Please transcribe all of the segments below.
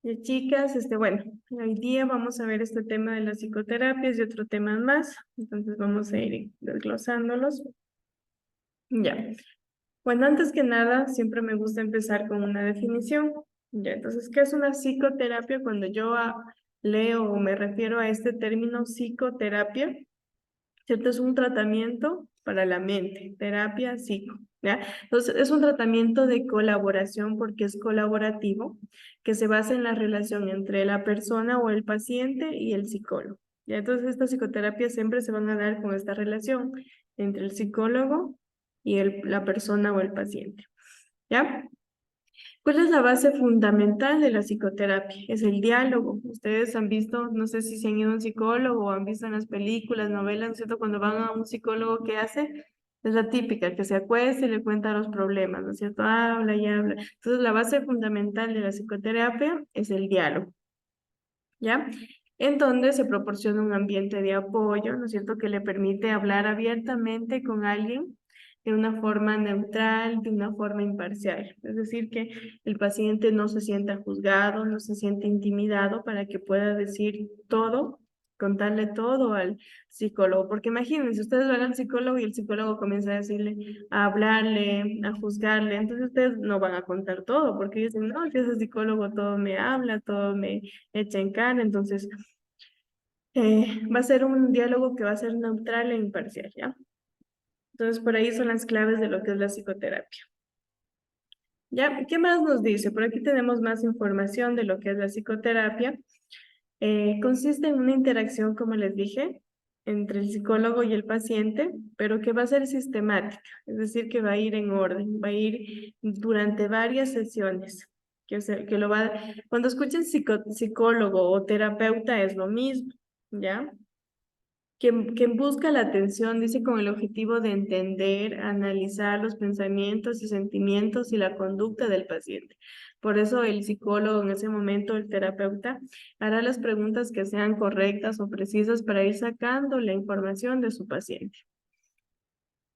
Y chicas, bueno, hoy día vamos a ver este tema de las psicoterapias y otro tema más, entonces vamos a ir desglosándolos. Ya, bueno, antes que nada, siempre me gusta empezar con una definición. Ya, entonces, ¿qué es una psicoterapia? Cuando yo leo o me refiero a este término psicoterapia, ¿cierto? Es un tratamiento para la mente, terapia psico, ¿ya? Entonces, es un tratamiento de colaboración porque es colaborativo, que se basa en la relación entre la persona o el paciente y el psicólogo, ¿ya? Entonces, estas psicoterapias siempre se van a dar con esta relación entre el psicólogo y la persona o el paciente, ¿ya? ¿Cuál es la base fundamental de la psicoterapia? Es el diálogo. Ustedes han visto, no sé si se han ido a un psicólogo o han visto en las películas, novelas, ¿no es cierto? Cuando van a un psicólogo, ¿qué hace? Es la típica, que se acuesta y le cuenta los problemas, ¿no es cierto? Habla y habla. Entonces, la base fundamental de la psicoterapia es el diálogo, ¿ya? En donde se proporciona un ambiente de apoyo, ¿no es cierto?, que le permite hablar abiertamente con alguien de una forma neutral, de una forma imparcial. Es decir, que el paciente no se sienta juzgado, no se siente intimidado para que pueda decir todo, contarle todo al psicólogo. Porque imagínense, ustedes van al psicólogo y el psicólogo comienza a decirle, a hablarle, a juzgarle. Entonces ustedes no van a contar todo, porque dicen, no, que ese psicólogo todo me habla, todo me echa en cara. Entonces, va a ser un diálogo que va a ser neutral e imparcial, ¿ya? Entonces, por ahí son las claves de lo que es la psicoterapia. ¿Ya? ¿Qué más nos dice? Por aquí tenemos más información de lo que es la psicoterapia. Consiste en una interacción, como les dije, entre el psicólogo y el paciente, pero que va a ser sistemática, es decir, que va a ir en orden, va a ir durante varias sesiones. Que lo va, cuando escuchen psicólogo o terapeuta es lo mismo, ¿ya? Quien busca la atención, dice, con el objetivo de entender, analizar los pensamientos y sentimientos y la conducta del paciente. Por eso el psicólogo en ese momento, el terapeuta, hará las preguntas que sean correctas o precisas para ir sacando la información de su paciente.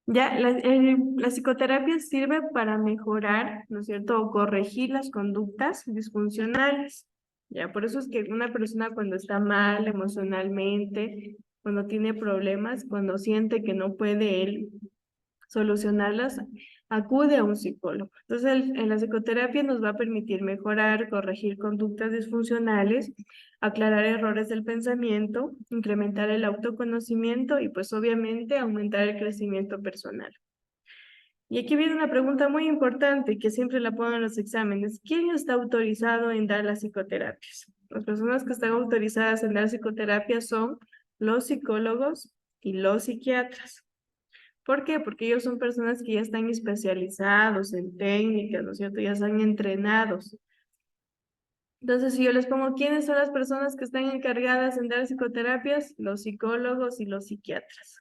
Ya, la psicoterapia sirve para mejorar, ¿no es cierto?, o corregir las conductas disfuncionales. Ya, por eso es que una persona cuando está mal emocionalmente, cuando tiene problemas, cuando siente que no puede él solucionarlas, acude a un psicólogo. Entonces, en la psicoterapia nos va a permitir mejorar, corregir conductas disfuncionales, aclarar errores del pensamiento, incrementar el autoconocimiento y pues obviamente aumentar el crecimiento personal. Y aquí viene una pregunta muy importante que siempre la ponen en los exámenes. ¿Quién está autorizado en dar las psicoterapias? Las personas que están autorizadas en dar psicoterapia son los psicólogos y los psiquiatras. ¿Por qué? Porque ellos son personas que ya están especializados en técnicas, ¿no es cierto? Ya están entrenados. Entonces, si yo les pongo, ¿quiénes son las personas que están encargadas en dar psicoterapias? Los psicólogos y los psiquiatras.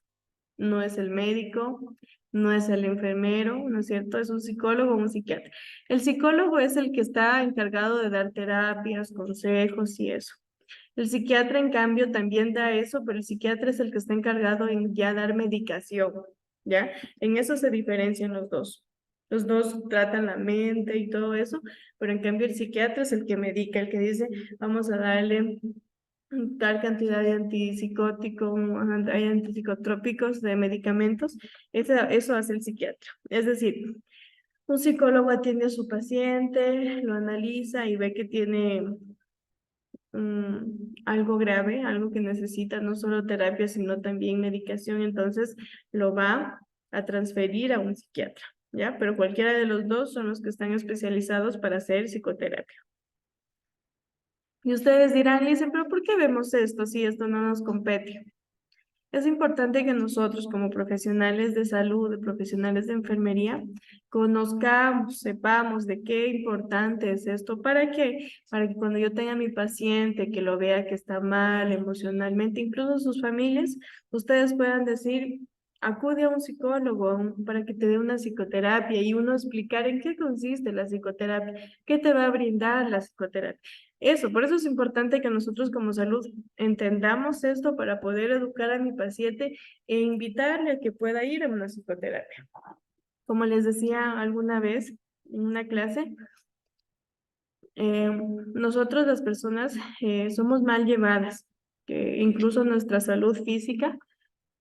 No es el médico, no es el enfermero, ¿no es cierto? Es un psicólogo o un psiquiatra. El psicólogo es el que está encargado de dar terapias, consejos y eso. El psiquiatra, en cambio, también da eso, pero el psiquiatra es el que está encargado en ya dar medicación, ¿ya? En eso se diferencian los dos. Los dos tratan la mente y todo eso, pero en cambio el psiquiatra es el que medica, el que dice, vamos a darle tal cantidad de antipsicóticos, hay antipsicotrópicos de medicamentos, eso hace el psiquiatra. Es decir, un psicólogo atiende a su paciente, lo analiza y ve que tiene algo grave, algo que necesita no solo terapia, sino también medicación, entonces lo va a transferir a un psiquiatra, ¿ya? Pero cualquiera de los dos son los que están especializados para hacer psicoterapia. Y ustedes dirán, dicen, pero ¿por qué vemos esto si esto no nos compete? Es importante que nosotros como profesionales de salud, profesionales de enfermería, conozcamos, sepamos de qué importante es esto. ¿Para qué? Para que cuando yo tenga a mi paciente, que lo vea que está mal emocionalmente, incluso sus familias, ustedes puedan decir, acude a un psicólogo para que te dé una psicoterapia y uno explicar en qué consiste la psicoterapia, qué te va a brindar la psicoterapia. Eso, por eso es importante que nosotros como salud entendamos esto para poder educar a mi paciente e invitarle a que pueda ir a una psicoterapia. Como les decía alguna vez en una clase, nosotros las personas somos mal llevadas, que incluso nuestra salud física,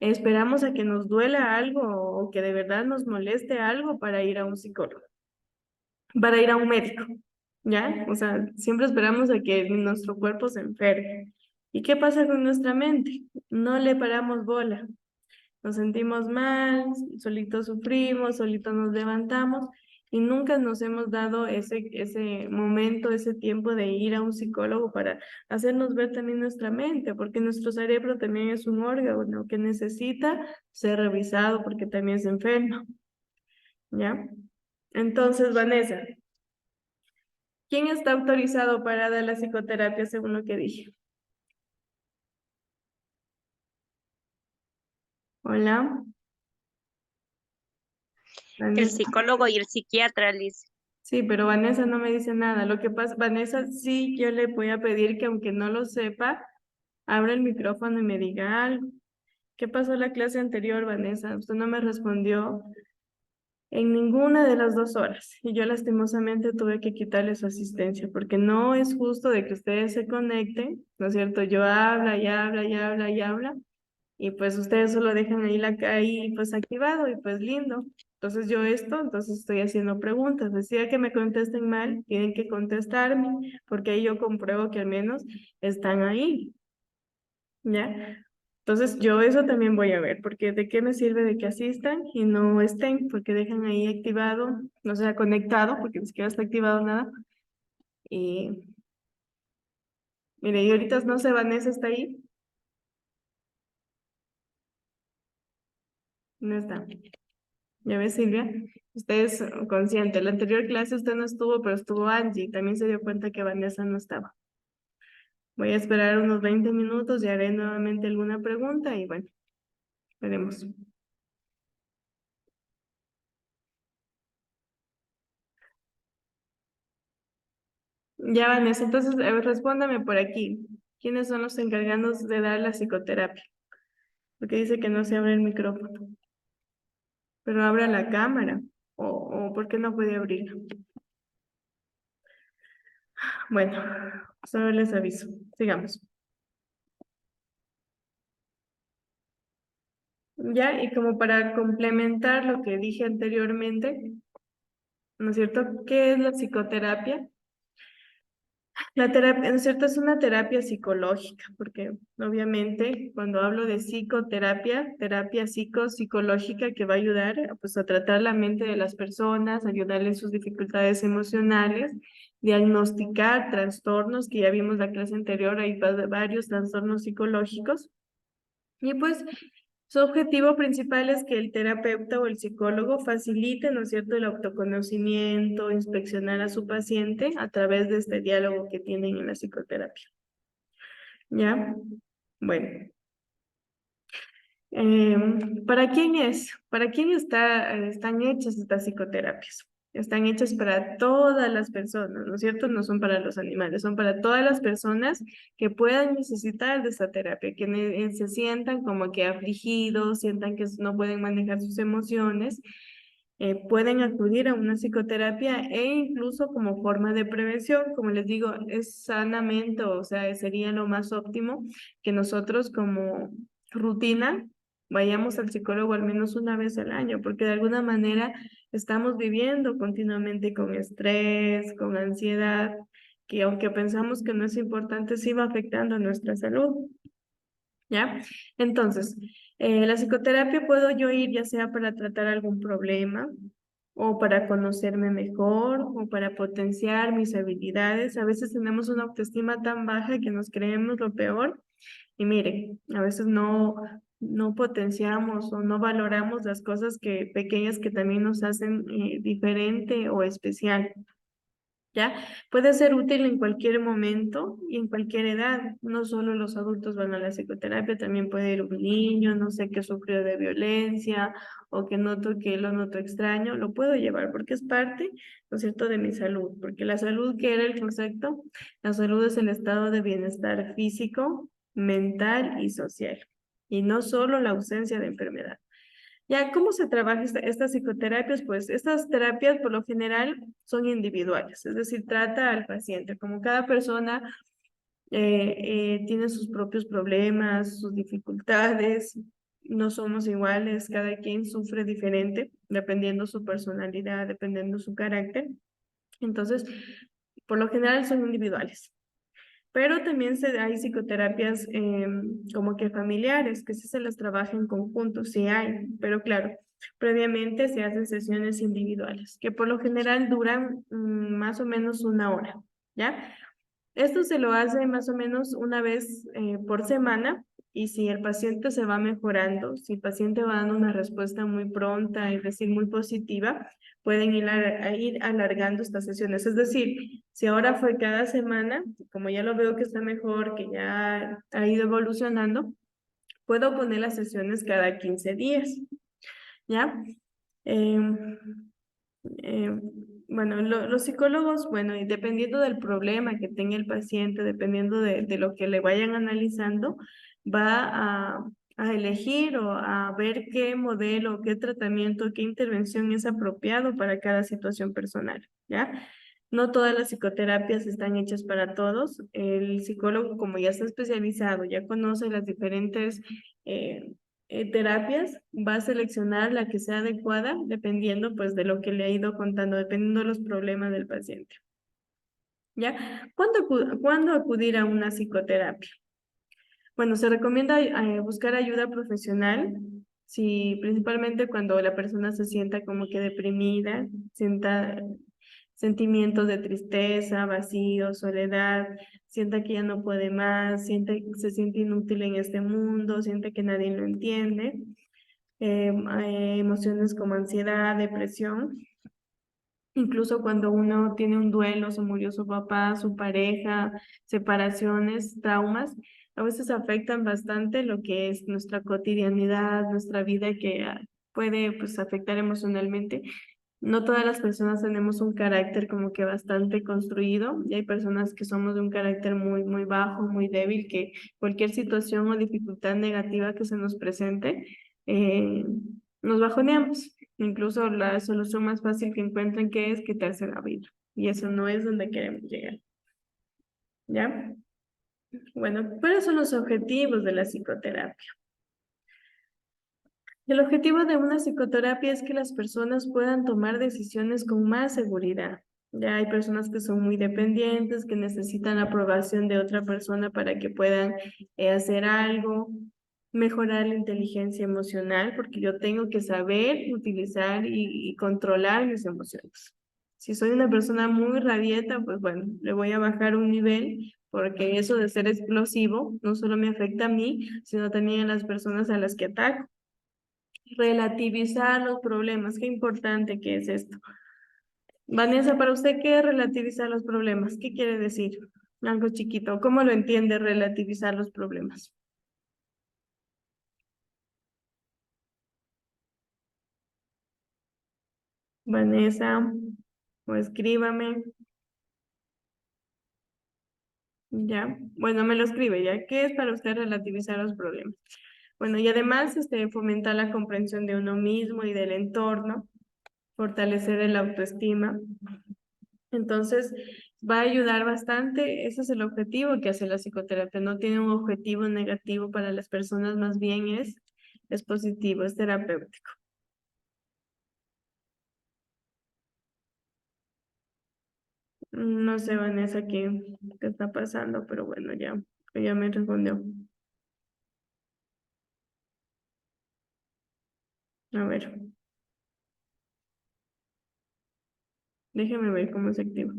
esperamos a que nos duela algo o que de verdad nos moleste algo para ir a un psicólogo, para ir a un médico, ¿ya? O sea, siempre esperamos a que nuestro cuerpo se enferme. ¿Y qué pasa con nuestra mente? No le paramos bola. Nos sentimos mal, solitos sufrimos, solitos nos levantamos y nunca nos hemos dado ese momento, ese tiempo de ir a un psicólogo para hacernos ver también nuestra mente, porque nuestro cerebro también es un órgano que necesita ser revisado porque también se enferma, ¿ya? Entonces, Vanessa, ¿quién está autorizado para dar la psicoterapia según lo que dije? Hola, El Vanessa. psicólogo y el psiquiatra, Liz. Sí, pero Vanessa no me dice nada. Lo que pasa, Vanessa, sí, yo le voy a pedir que aunque no lo sepa, abra el micrófono y me diga algo. ¿Qué pasó la clase anterior, Vanessa? Usted no me respondió en ninguna de las 2 horas y yo lastimosamente tuve que quitarle su asistencia porque no es justo de que ustedes se conecten, ¿no es cierto? Yo habla y habla y habla y habla y pues ustedes solo dejan ahí pues activado y pues lindo. Entonces yo entonces estoy haciendo preguntas. Decía que me contesten mal, tienen que contestarme, porque ahí yo compruebo que al menos están ahí, ¿ya? Entonces yo eso también voy a ver, porque de qué me sirve de que asistan y no estén, porque dejan ahí activado, no sea conectado, porque ni siquiera está activado nada. Y mire, y ahorita no sé, Vanessa está ahí, no está. Ya ves, Silvia, usted es consciente. La anterior clase usted no estuvo, pero estuvo Angie. También se dio cuenta que Vanessa no estaba. Voy a esperar unos 20 minutos y haré nuevamente alguna pregunta y bueno, veremos. Ya, Vanessa, entonces respóndame por aquí. ¿Quiénes son los encargados de dar la psicoterapia? Porque dice que no se abre el micrófono, pero abra la cámara. O ¿por qué no puede abrirla? Bueno, solo les aviso. Sigamos. Ya, y como para complementar lo que dije anteriormente, ¿no es cierto? ¿Qué es la psicoterapia? La terapia, ¿no es cierto? Es una terapia psicológica, porque obviamente cuando hablo de psicoterapia, terapia psicológica que va a ayudar pues, a tratar la mente de las personas, ayudarles en sus dificultades emocionales, diagnosticar trastornos, que ya vimos la clase anterior, hay varios trastornos psicológicos. Y pues su objetivo principal es que el terapeuta o el psicólogo facilite, ¿no es cierto?, el autoconocimiento, inspeccionar a su paciente a través de este diálogo que tienen en la psicoterapia. ¿Ya? Bueno, ¿para quién es? ¿Para quién están hechas estas psicoterapias? Están hechas para todas las personas, ¿no es cierto? No son para los animales, son para todas las personas que puedan necesitar de esta terapia, que se sientan como que afligidos, sientan que no pueden manejar sus emociones, pueden acudir a una psicoterapia e incluso como forma de prevención, como les digo, es sanamente, o sea, sería lo más óptimo que nosotros como rutina vayamos al psicólogo al menos una vez al año, porque de alguna manera estamos viviendo continuamente con estrés, con ansiedad, que aunque pensamos que no es importante, sí va afectando a nuestra salud. ¿Ya? Entonces, la psicoterapia puedo yo ir ya sea para tratar algún problema o para conocerme mejor o para potenciar mis habilidades. A veces tenemos una autoestima tan baja que nos creemos lo peor y miren, a veces no potenciamos o no valoramos las cosas pequeñas que también nos hacen diferente o especial. ¿Ya? Puede ser útil en cualquier momento y en cualquier edad. No solo los adultos van a la psicoterapia, también puede ir un niño, no sé, que sufrió de violencia o que noto que lo noto extraño, lo puedo llevar porque es parte, ¿no es cierto?, de mi salud. Porque la salud, ¿qué era el concepto? La salud es el estado de bienestar físico, mental y social. Y no solo la ausencia de enfermedad. Ya, ¿cómo se trabaja estas psicoterapias? Pues estas terapias por lo general son individuales, es decir, trata al paciente, como cada persona tiene sus propios problemas, sus dificultades, no somos iguales, cada quien sufre diferente, dependiendo su personalidad, dependiendo su carácter. Entonces, por lo general son individuales. Pero también hay psicoterapias como que familiares, que sí se las trabaja en conjunto, sí hay, pero claro, previamente se hacen sesiones individuales, que por lo general duran más o menos una hora, ¿ya? Esto se lo hace más o menos una vez por semana y si el paciente se va mejorando, si el paciente va dando una respuesta muy pronta, es decir, muy positiva, pueden a ir alargando estas sesiones. Es decir, si ahora fue cada semana, como ya lo veo que está mejor, que ya ha ido evolucionando, puedo poner las sesiones cada 15 días, ¿ya? Em, eh, bueno, los psicólogos, bueno, y dependiendo del problema que tenga el paciente, dependiendo de lo que le vayan analizando, va a elegir o a ver qué modelo, qué tratamiento, qué intervención es apropiado para cada situación personal, ¿ya? No todas las psicoterapias están hechas para todos. El psicólogo, como ya está especializado, ya conoce las diferentes eh, terapias, va a seleccionar la que sea adecuada dependiendo pues de lo que le ha ido contando, dependiendo de los problemas del paciente. ¿Ya? ¿Cuándo acudir a una psicoterapia? Bueno, se recomienda buscar ayuda profesional, si, principalmente cuando la persona se sienta como que deprimida, sienta sentimientos de tristeza, vacío, soledad, sienta que ya no puede más, se siente inútil en este mundo, siente que nadie lo entiende, emociones como ansiedad, depresión. Incluso cuando uno tiene un duelo, se murió su papá, su pareja, separaciones, traumas, a veces afectan bastante lo que es nuestra cotidianidad, nuestra vida que puede pues afectar emocionalmente. No todas las personas tenemos un carácter como que bastante construido y hay personas que somos de un carácter muy, muy bajo, muy débil, que cualquier situación o dificultad negativa que se nos presente, eh, nos bajoneamos. Incluso la solución más fácil que encuentran que es quitarse la vida. Y eso no es donde queremos llegar. ¿Ya? Bueno, ¿cuáles son los objetivos de la psicoterapia? El objetivo de una psicoterapia es que las personas puedan tomar decisiones con más seguridad. Ya hay personas que son muy dependientes, que necesitan la aprobación de otra persona para que puedan hacer algo, mejorar la inteligencia emocional, porque yo tengo que saber utilizar y controlar mis emociones. Si soy una persona muy rabieta, pues bueno, le voy a bajar un nivel, porque eso de ser explosivo no solo me afecta a mí, sino también a las personas a las que ataco. Relativizar los problemas, qué importante que es esto. Vanessa, para usted, ¿qué es relativizar los problemas? ¿Qué quiere decir? Algo chiquito. ¿Cómo lo entiende relativizar los problemas? Vanessa, o escríbame. Ya, bueno, me lo escribe, ¿ya? ¿Qué es para usted relativizar los problemas? Bueno, y además, fomentar la comprensión de uno mismo y del entorno, fortalecer el autoestima. Entonces, va a ayudar bastante. Ese es el objetivo que hace la psicoterapia. No tiene un objetivo negativo para las personas, más bien es positivo, es terapéutico. No sé, Vanessa, qué está pasando, pero bueno, ya me respondió. A ver, déjeme ver cómo se activa.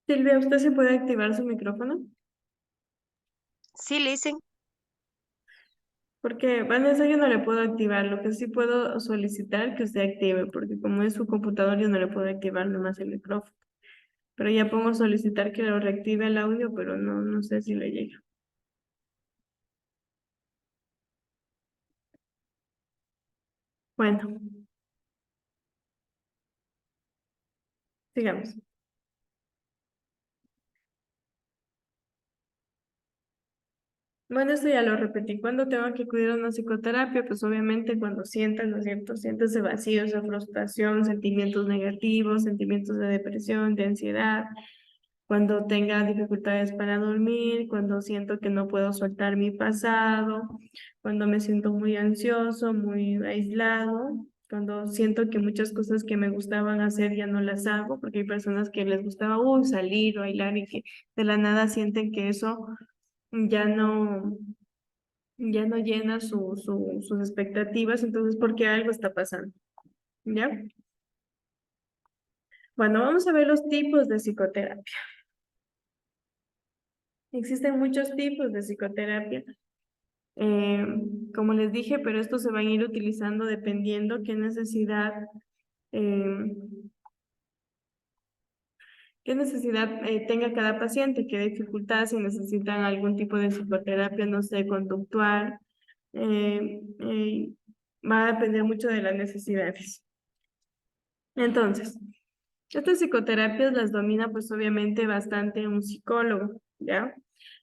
Silvia, ¿usted se puede activar su micrófono? Sí, listen. Porque Vanessa yo no le puedo activar, lo que sí puedo solicitar que usted active, porque como es su computador yo no le puedo activar nomás el micrófono. Pero ya pongo solicitar que lo reactive el audio, pero no sé si le llega. Bueno, sigamos. Bueno, esto ya lo repetí. Cuando tengo que acudir a una psicoterapia, pues obviamente cuando sientas, ¿no es cierto? Sientes ese vacío, esa frustración, sentimientos negativos, sentimientos de depresión, de ansiedad, cuando tenga dificultades para dormir, cuando siento que no puedo soltar mi pasado, cuando me siento muy ansioso, muy aislado, cuando siento que muchas cosas que me gustaban hacer ya no las hago, porque hay personas que les gustaba salir o bailar y que de la nada sienten que eso ya no, ya no llena sus expectativas, entonces porque algo está pasando, ¿ya? Bueno, vamos a ver los tipos de psicoterapia. Existen muchos tipos de psicoterapia, eh, como les dije, pero estos se van a ir utilizando dependiendo eh, qué necesidad tenga cada paciente, qué dificultad, si necesitan algún tipo de psicoterapia, no sé, conductual. eh, eh, Va a depender mucho de las necesidades. Entonces, estas psicoterapias las domina pues obviamente bastante un psicólogo, ¿ya?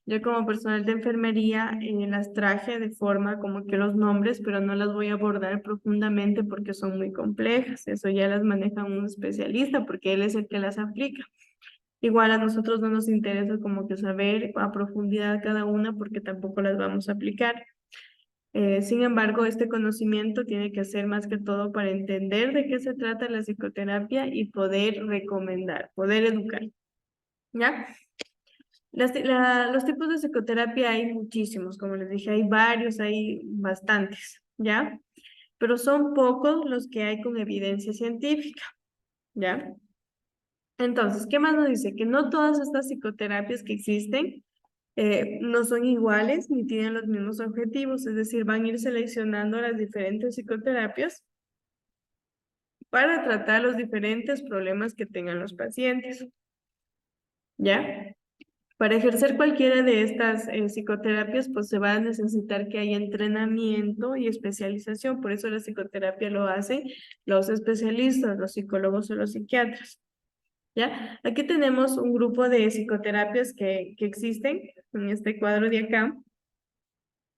Yo como personal de enfermería las traje de forma como que los nombres, pero no las voy a abordar profundamente porque son muy complejas. Eso ya las maneja un especialista porque él es el que las aplica. Igual a nosotros no nos interesa como que saber a profundidad cada una porque tampoco las vamos a aplicar. Sin embargo, este conocimiento tiene que ser más que todo para entender de qué se trata la psicoterapia y poder recomendar, poder educar, ¿ya? Los tipos de psicoterapia hay muchísimos, como les dije, hay varios, hay bastantes, ¿ya? Pero son pocos los que hay con evidencia científica, ¿ya? Entonces, ¿qué más nos dice? Que no todas estas psicoterapias que existen no son iguales ni tienen los mismos objetivos, es decir, van a ir seleccionando las diferentes psicoterapias para tratar los diferentes problemas que tengan los pacientes, ¿ya? Para ejercer cualquiera de estas psicoterapias, pues se va a necesitar que haya entrenamiento y especialización, por eso la psicoterapia lo hacen los especialistas, los psicólogos o los psiquiatras. ¿Ya? Aquí tenemos un grupo de psicoterapias que existen en este cuadro de acá,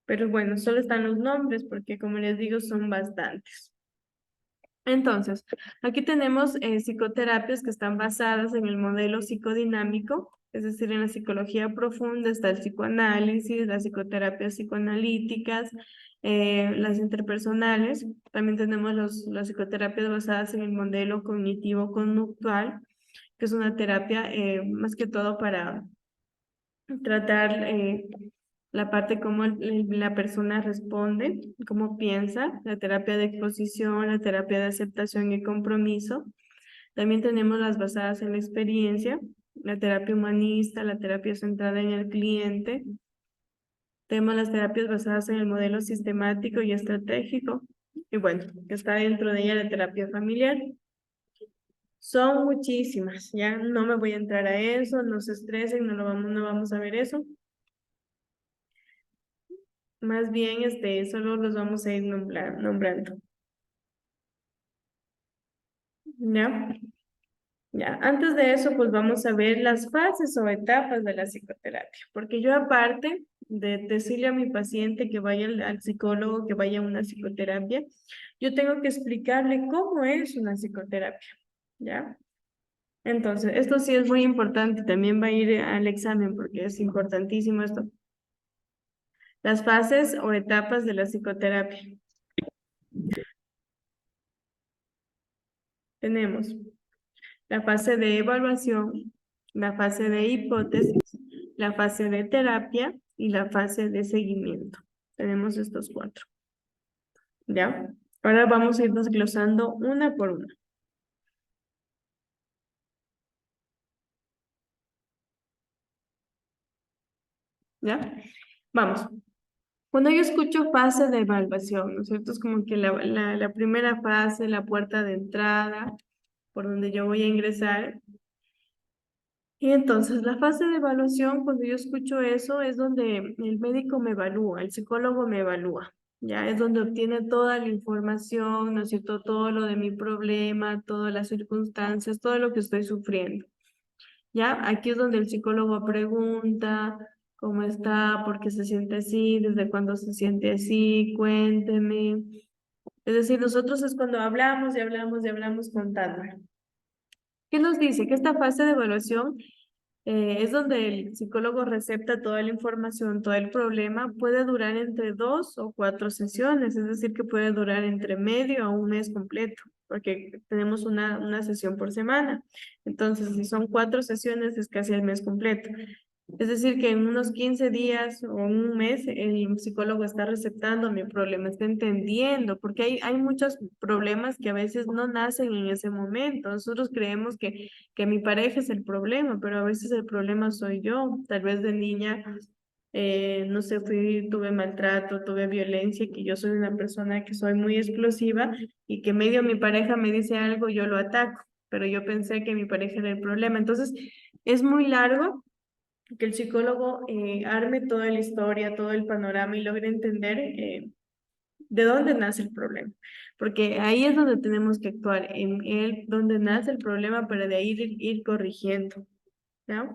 pero bueno, solo están los nombres porque como les digo son bastantes. Entonces, aquí tenemos psicoterapias que están basadas en el modelo psicodinámico, es decir, en la psicología profunda está el psicoanálisis, las psicoterapias psicoanalíticas, las interpersonales. También tenemos las psicoterapias basadas en el modelo cognitivo-conductual, que es una terapia más que todo para tratar la parte cómo la persona responde, cómo piensa, la terapia de exposición, la terapia de aceptación y compromiso. También tenemos las basadas en la experiencia, la terapia humanista, la terapia centrada en el cliente. Tenemos las terapias basadas en el modelo sistemático y estratégico. Y bueno, que está dentro de ella la terapia familiar. Son muchísimas, ya no me voy a entrar a eso, no se estresen, no vamos a ver eso. Más bien, solo los vamos a ir nombrando. ¿Ya? Ya. Antes de eso, pues vamos a ver las fases o etapas de la psicoterapia. Porque yo aparte de decirle a mi paciente que vaya al psicólogo, que vaya a una psicoterapia, yo tengo que explicarle cómo es una psicoterapia. ¿Ya? Entonces, esto sí es muy importante. También va a ir al examen porque es importantísimo esto. Las fases o etapas de la psicoterapia. Tenemos la fase de evaluación, la fase de hipótesis, la fase de terapia y la fase de seguimiento. Tenemos estos cuatro, ¿ya? Ahora vamos a ir desglosando una por una, ¿ya? Vamos. Cuando yo escucho fase de evaluación, ¿no es cierto? Es como que la primera fase, la puerta de entrada, por donde yo voy a ingresar. Y entonces la fase de evaluación, cuando yo escucho eso, es donde el médico me evalúa, el psicólogo me evalúa. Ya es donde obtiene toda la información, ¿no es cierto? Todo lo de mi problema, todas las circunstancias, todo lo que estoy sufriendo. Ya, aquí es donde el psicólogo pregunta cómo está, por qué se siente así, desde cuándo se siente así, cuénteme. Es decir, nosotros es cuando hablamos y hablamos y hablamos contando. ¿Qué nos dice? Que esta fase de evaluación es donde el psicólogo recepta toda la información, todo el problema, puede durar entre 2 o 4 sesiones, es decir, que puede durar entre medio a un mes completo, porque tenemos una sesión por semana. Entonces, si son 4 sesiones, es casi el mes completo. Es decir, que en unos 15 días o un mes el psicólogo está receptando mi problema, está entendiendo, porque hay muchos problemas que a veces no nacen en ese momento. Nosotros creemos que mi pareja es el problema, pero a veces el problema soy yo. Tal vez de niña, no sé, tuve maltrato, tuve violencia, que yo soy una persona que soy muy explosiva y que medio mi pareja me dice algo, yo lo ataco, pero yo pensé que mi pareja era el problema. Entonces, es muy largo que el psicólogo arme toda la historia, todo el panorama y logre entender de dónde nace el problema. Porque ahí es donde tenemos que actuar, en el, donde nace el problema para de ahí ir corrigiendo. ¿Ya?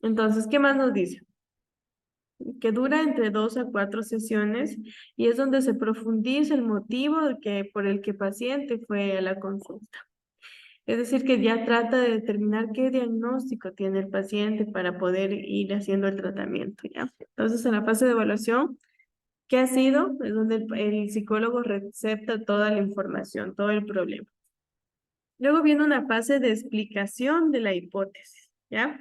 Entonces, ¿qué más nos dice? Que dura entre 2 a 4 sesiones y es donde se profundiza el motivo por el que el paciente fue a la consulta. Es decir, que ya trata de determinar qué diagnóstico tiene el paciente para poder ir haciendo el tratamiento, ¿ya? Entonces, en la fase de evaluación, ¿qué ha sido? Es donde el psicólogo recepta toda la información, todo el problema. Luego viene una fase de explicación de la hipótesis, ¿ya?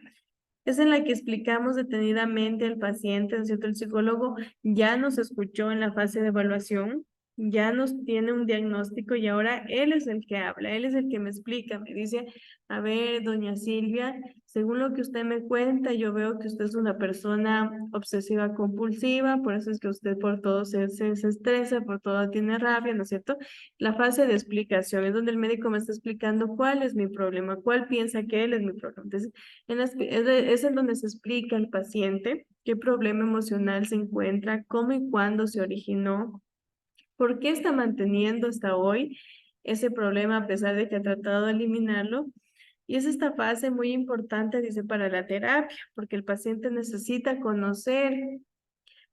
Es en la que explicamos detenidamente al paciente, ¿no es cierto? El psicólogo ya nos escuchó en la fase de evaluación, ya nos tiene un diagnóstico y ahora él es el que habla, él es el que me explica, me dice, a ver, doña Silvia, según lo que usted me cuenta, yo veo que usted es una persona obsesiva compulsiva, por eso es que usted por todo se estresa, por todo tiene rabia, ¿no es cierto? La fase de explicación es donde el médico me está explicando cuál es mi problema, cuál piensa que él es mi problema. Entonces, es en donde se explica al paciente qué problema emocional se encuentra, cómo y cuándo se originó, por qué está manteniendo hasta hoy ese problema a pesar de que ha tratado de eliminarlo. Y es esta fase muy importante, dice, para la terapia, porque el paciente necesita conocer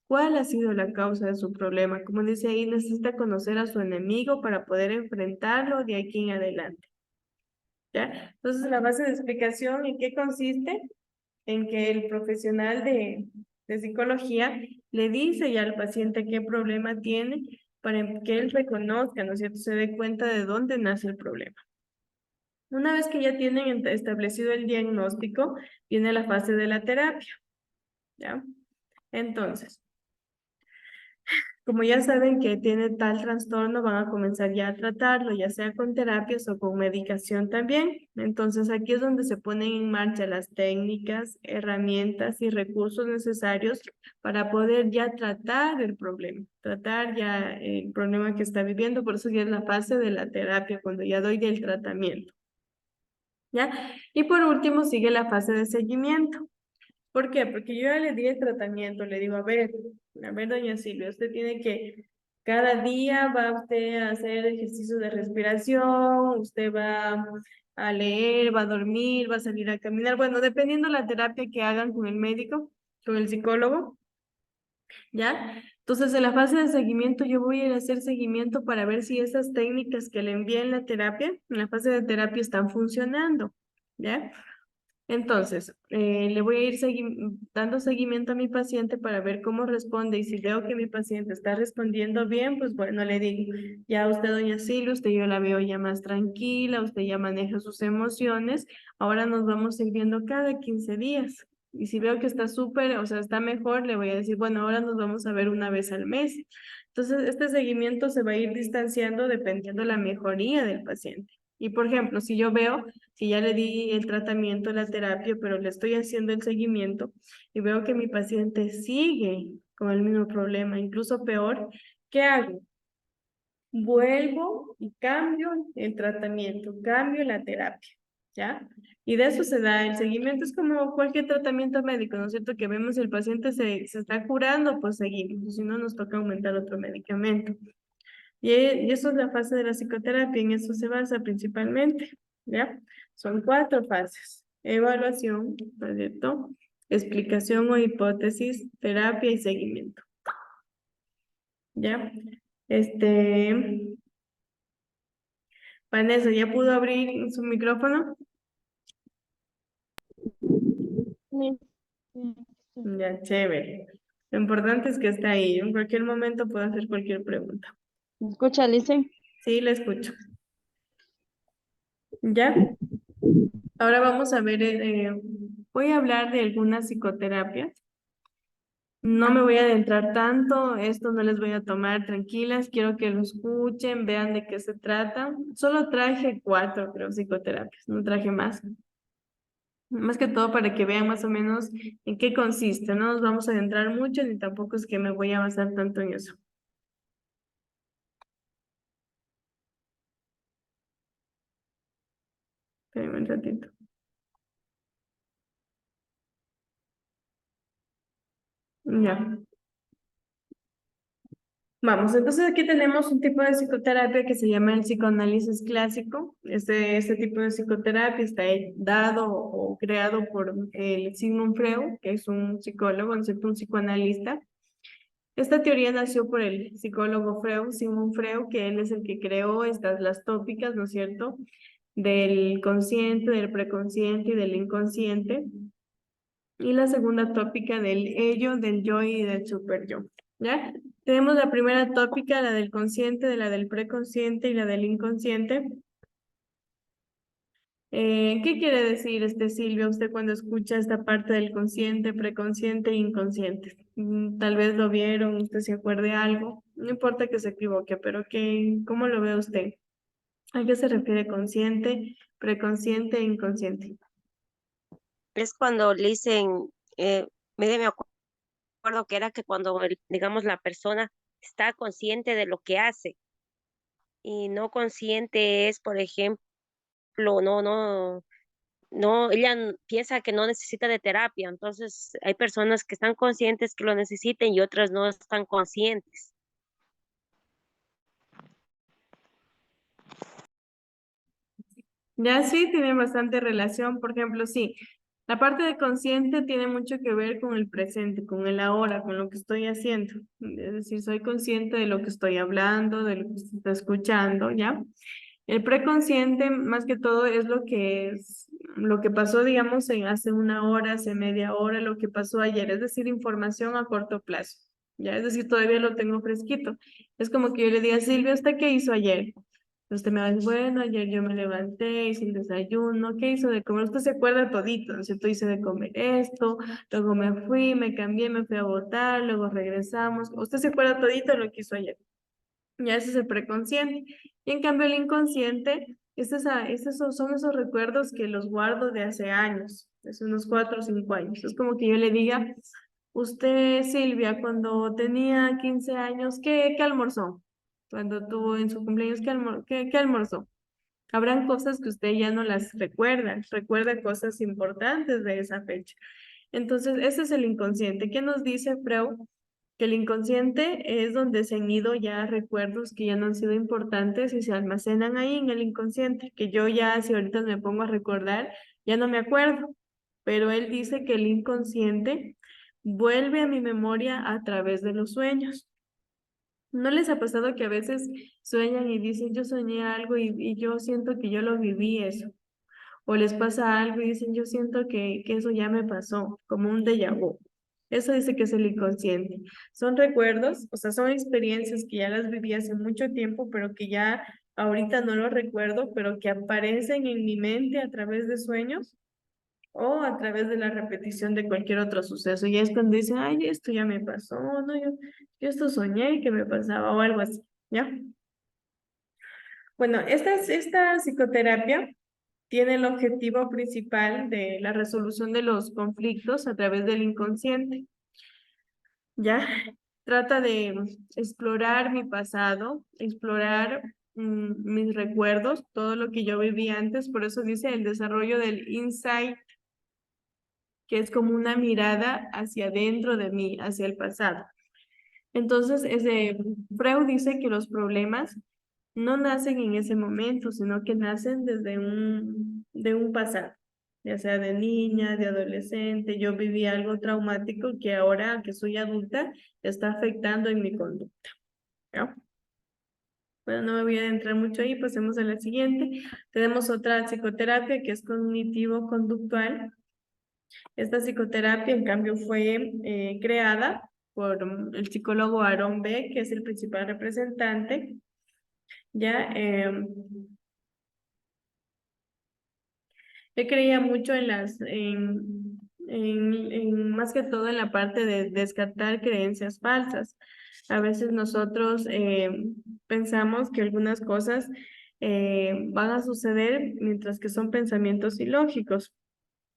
cuál ha sido la causa de su problema. Como dice ahí, necesita conocer a su enemigo para poder enfrentarlo de aquí en adelante. ¿Ya? Entonces, la base de explicación, ¿en qué consiste? En que el profesional de psicología le dice ya al paciente qué problema tiene para que él reconozca, ¿no es cierto? Se dé cuenta de dónde nace el problema. Una vez que ya tienen establecido el diagnóstico, viene la fase de la terapia, ¿ya? Entonces, como ya saben que tiene tal trastorno, van a comenzar ya a tratarlo, ya sea con terapias o con medicación también. Entonces aquí es donde se ponen en marcha las técnicas, herramientas y recursos necesarios para poder ya tratar el problema, tratar ya el problema que está viviendo. Por eso ya es la fase de la terapia, cuando ya doy el tratamiento. ¿Ya? Y por último sigue la fase de seguimiento. ¿Por qué? Porque yo ya le di el tratamiento, le digo, a ver, doña Silvia, usted tiene que, cada día va usted a hacer ejercicios de respiración, usted va a leer, va a dormir, va a salir a caminar, bueno, dependiendo la terapia que hagan con el médico, con el psicólogo, ¿ya? Entonces, en la fase de seguimiento, yo voy a ir a hacer seguimiento para ver si esas técnicas que le envié en la terapia, en la fase de terapia, están funcionando, ¿ya? Entonces, le voy a ir dando seguimiento a mi paciente para ver cómo responde y si veo que mi paciente está respondiendo bien, pues bueno, le digo, ya usted, doña Silvia, usted yo la veo ya más tranquila, usted ya maneja sus emociones, ahora nos vamos a ir viendo cada 15 días. Y si veo que está súper, o sea, está mejor, le voy a decir, bueno, ahora nos vamos a ver una vez al mes. Entonces, este seguimiento se va a ir distanciando dependiendo de la mejoría del paciente. Y por ejemplo, si yo veo si ya le di el tratamiento, la terapia, pero le estoy haciendo el seguimiento y veo que mi paciente sigue con el mismo problema, incluso peor. ¿Qué hago? Vuelvo y cambio el tratamiento, cambio la terapia, ¿ya? Y de eso se da el seguimiento, es como cualquier tratamiento médico, ¿no es cierto? Que vemos si el paciente se está curando, pues seguimos, si no nos toca aumentar otro medicamento. Y eso es la fase de la psicoterapia, en eso se basa principalmente, ¿ya? Son 4 fases: evaluación, ¿no es cierto? Explicación o hipótesis, terapia y seguimiento, ¿ya? Este, Vanessa, ¿ya pudo abrir su micrófono? Sí, Ya, chévere. Lo importante es que está ahí. En cualquier momento puede hacer cualquier pregunta. ¿Me escucha, Lice? Sí, la escucho. ¿Ya? Ahora vamos a ver, voy a hablar de algunas psicoterapias. No me voy a adentrar tanto, esto no les voy a tomar tranquilas, quiero que lo escuchen, vean de qué se trata. Solo traje 4, creo, psicoterapias, no traje más. Más que todo para que vean más o menos en qué consiste. No nos vamos a adentrar mucho ni tampoco es que me voy a basar tanto en eso. Espérenme un ratito. Ya. Vamos, entonces aquí tenemos un tipo de psicoterapia que se llama el psicoanálisis clásico. Este tipo de psicoterapia está dado o creado por el Sigmund Freud, que es un psicólogo, ¿no es cierto? Un psicoanalista. Esta teoría nació por el psicólogo Freud, Sigmund Freud, que él es el que creó las tópicas, ¿no es cierto? Del consciente, del preconsciente y del inconsciente. Y la segunda tópica del ello, del yo y del superyo, ¿ya? Tenemos la primera tópica, la del consciente, de la del preconsciente y la del inconsciente. ¿Qué quiere decir Silvia, usted cuando escucha esta parte del consciente, preconsciente e inconsciente? Tal vez lo vieron, usted se acuerde algo, no importa que se equivoque, pero ¿cómo lo ve usted? ¿A qué se refiere consciente, preconsciente e inconsciente? Es cuando le dicen, me acuerdo que era que cuando, digamos, la persona está consciente de lo que hace y no consciente es, por ejemplo, ella piensa que no necesita de terapia, entonces hay personas que están conscientes que lo necesiten y otras no están conscientes. Ya sí, tiene bastante relación. Por ejemplo, sí, la parte de consciente tiene mucho que ver con el presente, con el ahora, con lo que estoy haciendo. Es decir, soy consciente de lo que estoy hablando, de lo que se está escuchando, ¿ya? El preconsciente, más que todo, es lo que pasó, digamos, en hace una hora, hace media hora, lo que pasó ayer, es decir, información a corto plazo, ¿ya? Es decir, todavía lo tengo fresquito. Es como que yo le diga, Silvia, ¿usted qué hizo ayer? Usted me va a decir, bueno, ayer yo me levanté, hice el desayuno, ¿qué hizo de comer? Usted se acuerda todito, ¿no es cierto? Hice de comer esto, luego me fui, me cambié, me fui a votar, luego regresamos. Usted se acuerda todito de lo que hizo ayer. Ya ese es el preconsciente. Y en cambio el inconsciente, son esos recuerdos que los guardo de hace años, hace unos 4 o 5 años. Es como que yo le diga, usted, Silvia, cuando tenía 15 años, ¿qué almorzó? Cuando tuvo en su cumpleaños, ¿qué almorzó? Habrán cosas que usted ya no las recuerda, recuerda cosas importantes de esa fecha. Entonces, ese es el inconsciente. ¿Qué nos dice Freud? Que el inconsciente es donde se han ido ya recuerdos que ya no han sido importantes y se almacenan ahí en el inconsciente, que yo ya, si ahorita me pongo a recordar, ya no me acuerdo. Pero él dice que el inconsciente vuelve a mi memoria a través de los sueños. ¿No les ha pasado que a veces sueñan y dicen, yo soñé algo y yo siento que yo lo viví eso? O les pasa algo y dicen, yo siento que eso ya me pasó, como un déjà vu. Eso dice que es el inconsciente. Son recuerdos, o sea, son experiencias que ya las viví hace mucho tiempo, pero que ya ahorita no lo recuerdo, pero que aparecen en mi mente a través de sueños o a través de la repetición de cualquier otro suceso. Y es cuando dicen, ay, esto ya me pasó, no, yo esto soñé que me pasaba o algo así, ¿ya? Bueno, esta psicoterapia tiene el objetivo principal de la resolución de los conflictos a través del inconsciente. ¿ya? Trata de explorar mi pasado, explorar mis recuerdos, todo lo que yo viví antes, por eso dice el desarrollo del insight, que es como una mirada hacia adentro de mí, hacia el pasado. Entonces, Freud dice que los problemas no nacen en ese momento, sino que nacen desde de un pasado, ya sea de niña, de adolescente. Yo viví algo traumático que ahora que soy adulta está afectando en mi conducta, ¿no? Bueno, no me voy a adentrar mucho ahí, pasemos a la siguiente. Tenemos otra psicoterapia que es cognitivo-conductual. Esta psicoterapia, en cambio, fue creada por el psicólogo Aaron Beck, que es el principal representante. Ya, él creía mucho en más que todo en la parte de descartar creencias falsas. A veces nosotros pensamos que algunas cosas van a suceder mientras que son pensamientos ilógicos.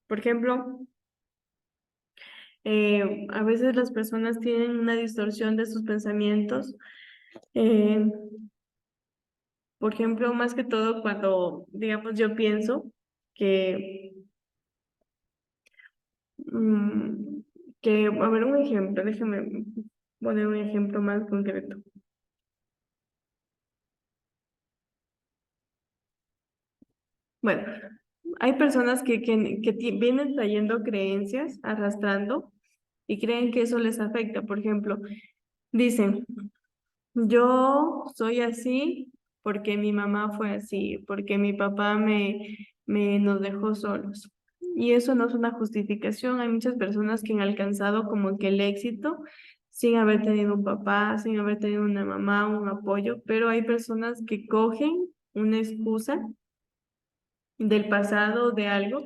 Por ejemplo, a veces las personas tienen una distorsión de sus pensamientos. eh, por ejemplo, más que todo cuando, digamos, yo pienso que, mm, a ver, un ejemplo, déjame poner un ejemplo más concreto. Bueno, hay personas que vienen trayendo creencias, arrastrando, y creen que eso les afecta. Por ejemplo, dicen, yo soy así porque mi mamá fue así, porque mi papá me nos dejó solos. Y eso no es una justificación. Hay muchas personas que han alcanzado como que el éxito sin haber tenido un papá, sin haber tenido una mamá, un apoyo, pero hay personas que cogen una excusa del pasado, de algo,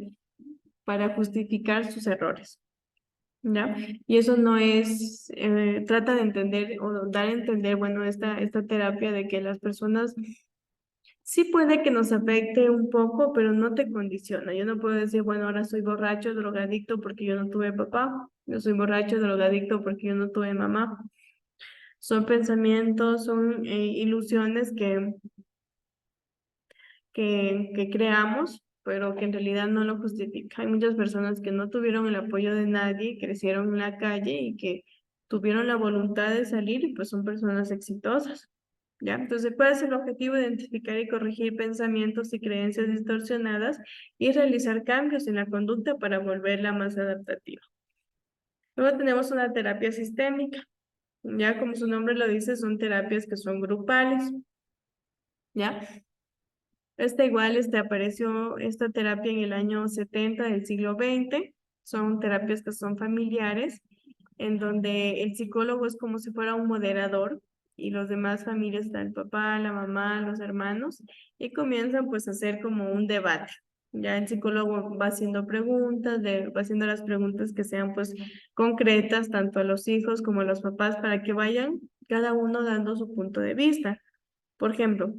para justificar sus errores. ¿Ya? Y eso no es, trata de entender o dar a entender, bueno, esta terapia de que las personas sí puede que nos afecte un poco, pero no te condiciona. Yo no puedo decir, bueno, ahora soy borracho, drogadicto porque yo no tuve papá, yo soy borracho, drogadicto porque yo no tuve mamá. Son pensamientos, son ilusiones que creamos, pero que en realidad no lo justifica. Hay muchas personas que no tuvieron el apoyo de nadie, crecieron en la calle y que tuvieron la voluntad de salir y pues son personas exitosas. ¿Ya? Entonces, ¿cuál es el objetivo? Identificar y corregir pensamientos y creencias distorsionadas y realizar cambios en la conducta para volverla más adaptativa. Luego tenemos una terapia sistémica. Ya como su nombre lo dice, son terapias que son grupales. ¿Ya? Apareció esta terapia en el año 70 del siglo XX. Son terapias que son familiares, en donde el psicólogo es como si fuera un moderador y los demás familias están el papá, la mamá, los hermanos, y comienzan pues a hacer como un debate. Ya el psicólogo va haciendo preguntas, va haciendo las preguntas que sean pues concretas tanto a los hijos como a los papás para que vayan cada uno dando su punto de vista. Por ejemplo,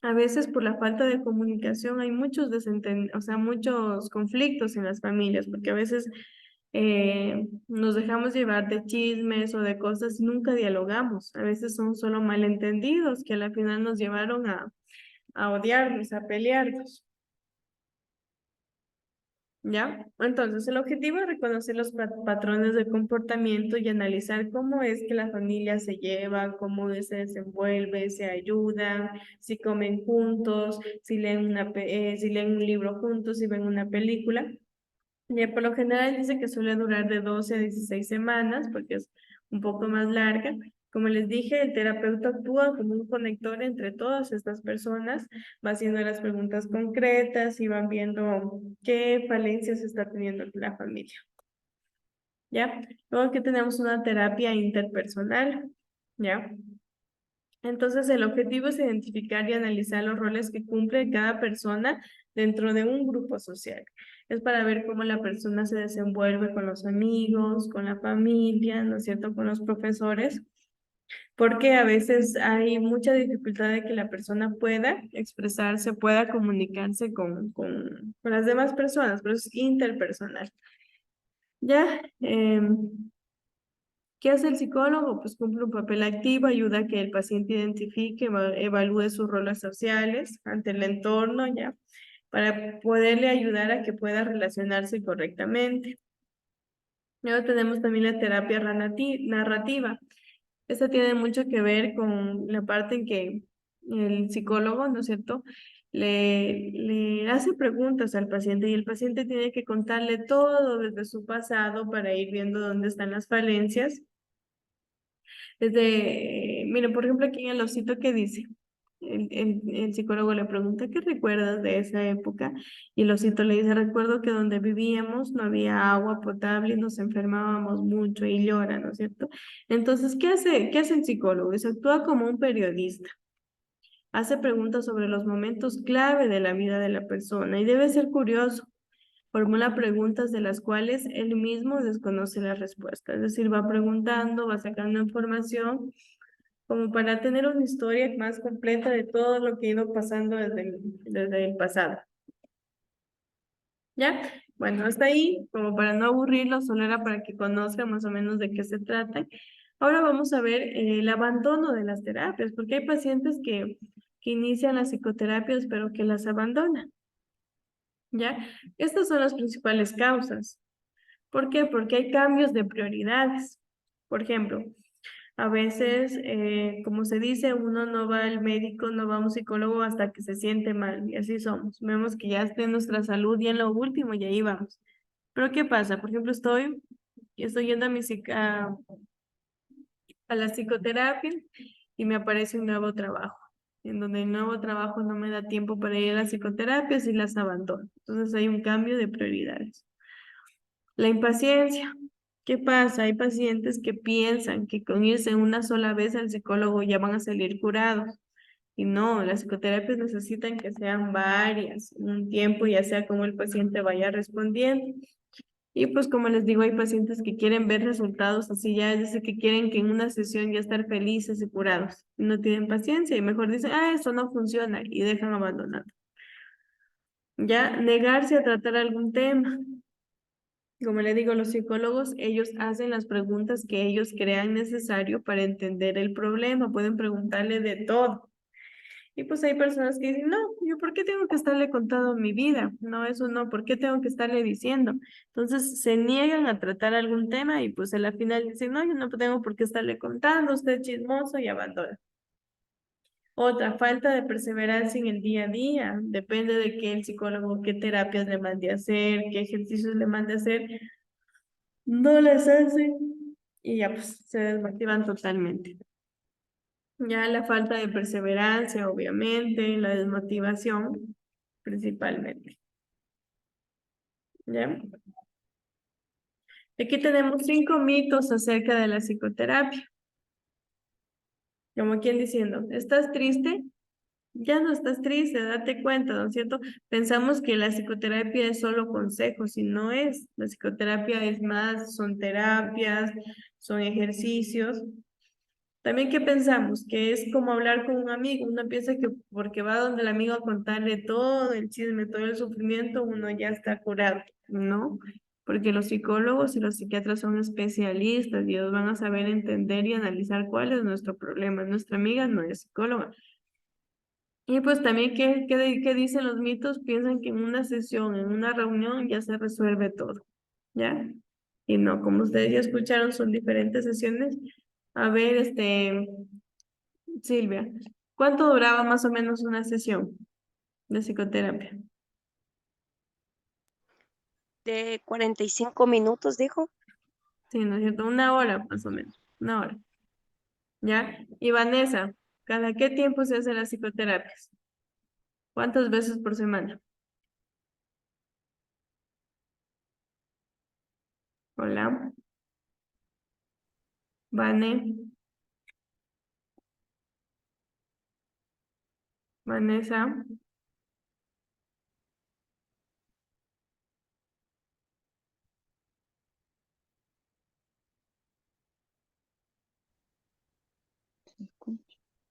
a veces por la falta de comunicación hay o sea, muchos conflictos en las familias, porque a veces nos dejamos llevar de chismes o de cosas y nunca dialogamos. A veces son solo malentendidos que a la final nos llevaron a odiarnos, a pelearnos. ¿Ya? Entonces, el objetivo es reconocer los patrones de comportamiento y analizar cómo es que la familia se lleva, cómo se desenvuelve, se ayudan, si comen juntos, si leen un libro juntos, si ven una película. Por lo general dice que suele durar de 12 a 16 semanas porque es un poco más larga. Como les dije, el terapeuta actúa como un conector entre todas estas personas, va haciendo las preguntas concretas y van viendo qué falencias está teniendo la familia. ¿Ya? Luego aquí tenemos una terapia interpersonal. ¿Ya? Entonces, el objetivo es identificar y analizar los roles que cumple cada persona dentro de un grupo social. Es para ver cómo la persona se desenvuelve con los amigos, con la familia, ¿no es cierto?, con los profesores, porque a veces hay mucha dificultad de que la persona pueda expresarse, pueda comunicarse con las demás personas, pero es interpersonal. Ya, ¿Qué hace el psicólogo? Pues cumple un papel activo, ayuda a que el paciente identifique, evalúe sus roles sociales ante el entorno, ¿ya? Para poderle ayudar a que pueda relacionarse correctamente. Luego tenemos también la terapia narrativa. Esta tiene mucho que ver con la parte en que el psicólogo, ¿no es cierto?, le hace preguntas al paciente y el paciente tiene que contarle todo desde su pasado para ir viendo dónde están las falencias. Miren, por ejemplo, aquí en el osito que dice, el psicólogo le pregunta, ¿qué recuerdas de esa época? Y el osito le dice, recuerdo que donde vivíamos no había agua potable y nos enfermábamos mucho y llora, ¿no es cierto? Entonces, qué hace el psicólogo? Dice, actúa como un periodista. Hace preguntas sobre los momentos clave de la vida de la persona y debe ser curioso. Formula preguntas de las cuales él mismo desconoce la respuesta. Es decir, va preguntando, va sacando información como para tener una historia más completa de todo lo que ha ido pasando desde el pasado. ¿Ya? Bueno, hasta ahí, como para no aburrirlo, solo era para que conozcan más o menos de qué se trata. Ahora vamos a ver el abandono de las terapias, porque hay pacientes que inician las psicoterapias pero que las abandonan. ¿Ya? Estas son las principales causas. ¿Por qué? Porque hay cambios de prioridades. Por ejemplo, a veces, como se dice, uno no va al médico, no va a un psicólogo hasta que se siente mal, y así somos. Vemos que ya está nuestra salud y en lo último y ahí vamos. Pero ¿qué pasa? Por ejemplo, estoy yendo a la psicoterapia y me aparece un nuevo trabajo, en donde el nuevo trabajo no me da tiempo para ir a las psicoterapias y las abandono. Entonces hay un cambio de prioridades. La impaciencia. ¿Qué pasa? Hay pacientes que piensan que con irse una sola vez al psicólogo ya van a salir curados. Y no, las psicoterapias necesitan que sean varias, un tiempo, ya sea como el paciente vaya respondiendo. Y pues como les digo, hay pacientes que quieren ver resultados así ya, es decir, que quieren que en una sesión ya estar felices y curados. Y no tienen paciencia y mejor dicen, eso no funciona y dejan abandonado. Ya, negarse a tratar algún tema. Como le digo, los psicólogos, ellos hacen las preguntas que ellos crean necesario para entender el problema, pueden preguntarle de todo. Y pues hay personas que dicen, no, yo ¿por qué tengo que estarle contando mi vida? No, eso no, ¿por qué tengo que estarle diciendo? Entonces se niegan a tratar algún tema y pues a la final dicen, no, yo no tengo por qué estarle contando, usted es chismoso y abandona. Otra, falta de perseverancia en el día a día. Depende de qué el psicólogo, qué terapias le mande a hacer, qué ejercicios le mande a hacer, no las hacen y ya pues se desmotivan totalmente. Ya la falta de perseverancia, obviamente, la desmotivación, principalmente. ¿Ya? Aquí tenemos 5 mitos acerca de la psicoterapia. Como quien diciendo, ¿estás triste? Ya no estás triste, date cuenta, ¿no es cierto? Pensamos que la psicoterapia es solo consejos y no es. La psicoterapia es más, son terapias, son ejercicios. También, ¿qué pensamos? Que es como hablar con un amigo. Uno piensa que porque va donde el amigo a contarle todo el chisme, todo el sufrimiento, uno ya está curado, ¿no? Porque los psicólogos y los psiquiatras son especialistas y ellos van a saber entender y analizar cuál es nuestro problema. Nuestra amiga no es psicóloga. Y pues también, ¿qué dicen los mitos? Piensan que en una sesión, en una reunión, ya se resuelve todo, ¿ya? Y no, como ustedes ya escucharon, son diferentes sesiones. A ver, Silvia, ¿cuánto duraba más o menos una sesión de psicoterapia? De 45 minutos, dijo. Sí, ¿no es cierto? Una hora más o menos, una hora, ¿ya? Y Vanessa, ¿cada qué tiempo se hace las psicoterapias? ¿Cuántas veces por semana? Hola, Vane, Vanessa.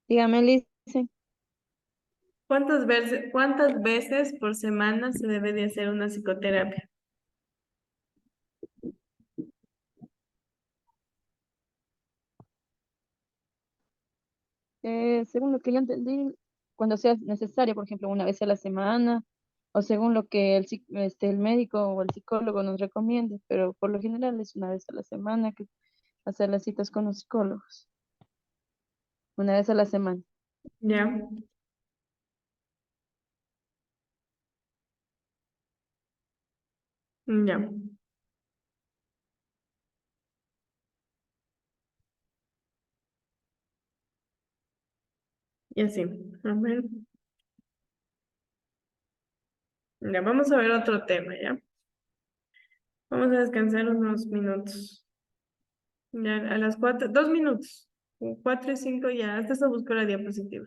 Dígame, Lice. ¿Cuántas veces por semana se debe de hacer una psicoterapia? Según lo que yo entendí, cuando sea necesario, por ejemplo, una vez a la semana, o según lo que el médico o el psicólogo nos recomiende, pero por lo general es una vez a la semana que hacer las citas con los psicólogos, una vez a la semana. Ya, ya. Y así. A ver. Ya, vamos a ver otro tema, ¿ya? Vamos a descansar unos minutos. Ya, a las 4, 2 minutos. 4 y 5 ya. Hasta se buscó la diapositiva.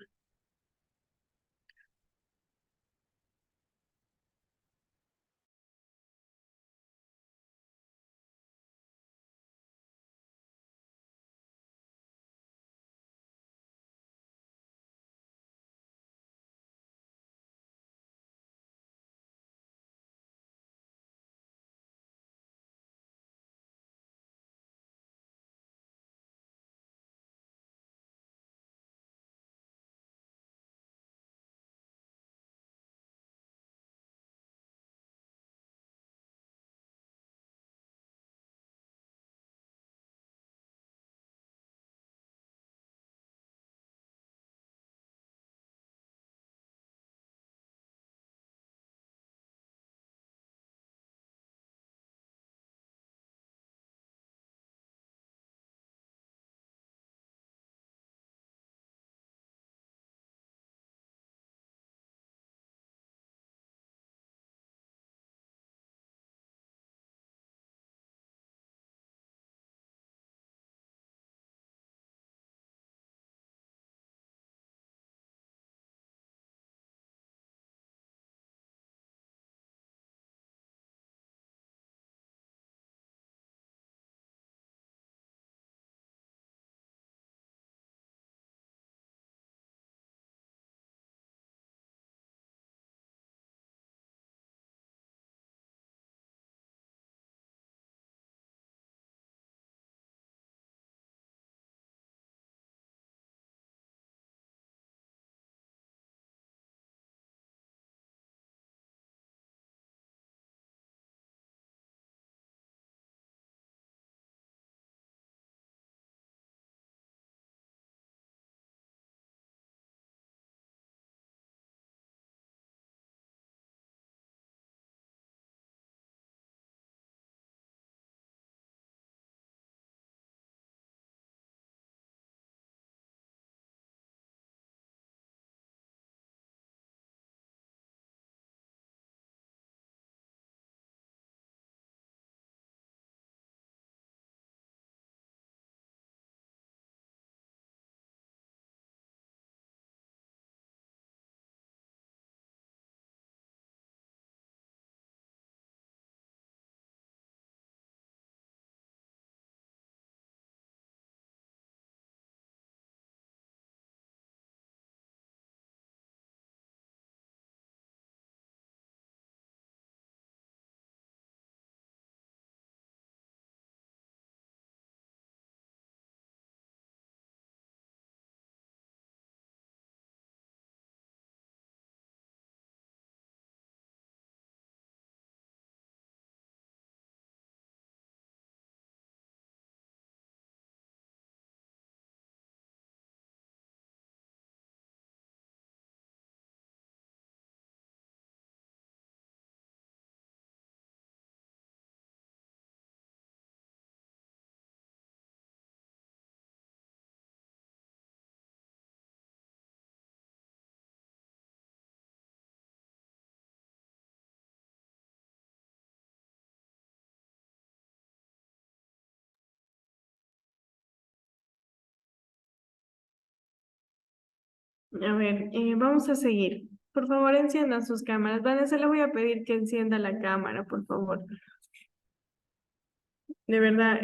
A ver, vamos a seguir. Por favor, enciendan sus cámaras. Vanessa, le voy a pedir que encienda la cámara, por favor. De verdad,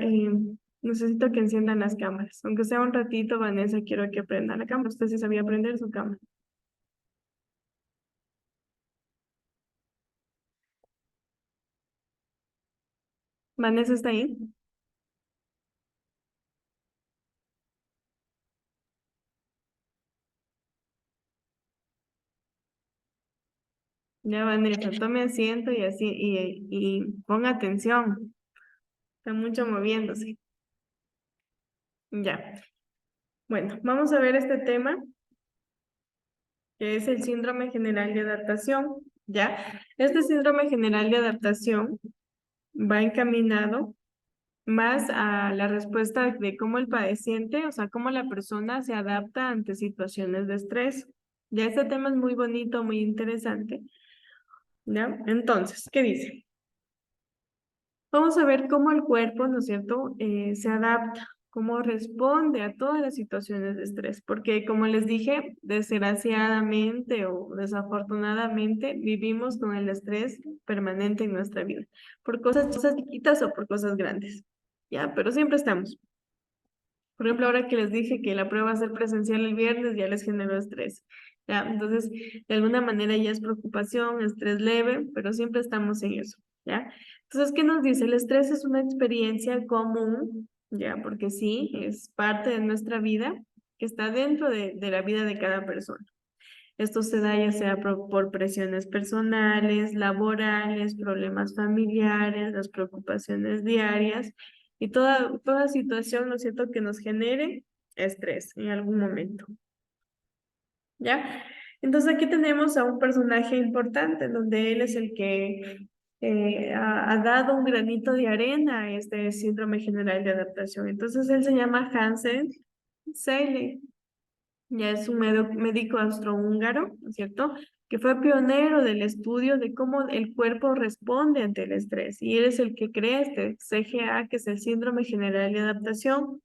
necesito que enciendan las cámaras. Aunque sea un ratito, Vanessa, quiero que prenda la cámara. Usted sí sabía prender su cámara. Vanessa está ahí. Ya, Vanessa, tome asiento y así, y ponga atención. Está mucho moviéndose. Ya. Bueno, vamos a ver este tema, que es el síndrome general de adaptación. Ya. Este síndrome general de adaptación va encaminado más a la respuesta de cómo el padeciente, o sea, cómo la persona se adapta ante situaciones de estrés. Ya este tema es muy bonito, muy interesante. ¿Ya? Entonces, ¿qué dice? Vamos a ver cómo el cuerpo, ¿no es cierto?, se adapta, cómo responde a todas las situaciones de estrés, porque como les dije, desgraciadamente o desafortunadamente vivimos con el estrés permanente en nuestra vida, por cosas chiquitas o por cosas grandes, ¿ya? Pero siempre estamos. Por ejemplo, ahora que les dije que la prueba va a ser presencial el viernes, ya les generó estrés. ¿Ya? Entonces, de alguna manera ya es preocupación, estrés leve, pero siempre estamos en eso. ¿Ya? Entonces, ¿qué nos dice? El estrés es una experiencia común, ¿ya? Porque sí, es parte de nuestra vida, que está dentro de la vida de cada persona. Esto se da ya sea por presiones personales, laborales, problemas familiares, las preocupaciones diarias y toda situación, ¿no es cierto?, que nos genere estrés en algún momento. ¿Ya? Entonces aquí tenemos a un personaje importante, donde él es el que ha dado un granito de arena a este síndrome general de adaptación. Entonces él se llama Hansen Seelig. Ya es un médico austrohúngaro, ¿no es cierto?, que fue pionero del estudio de cómo el cuerpo responde ante el estrés. Y él es el que crea este CGA, que es el síndrome general de adaptación.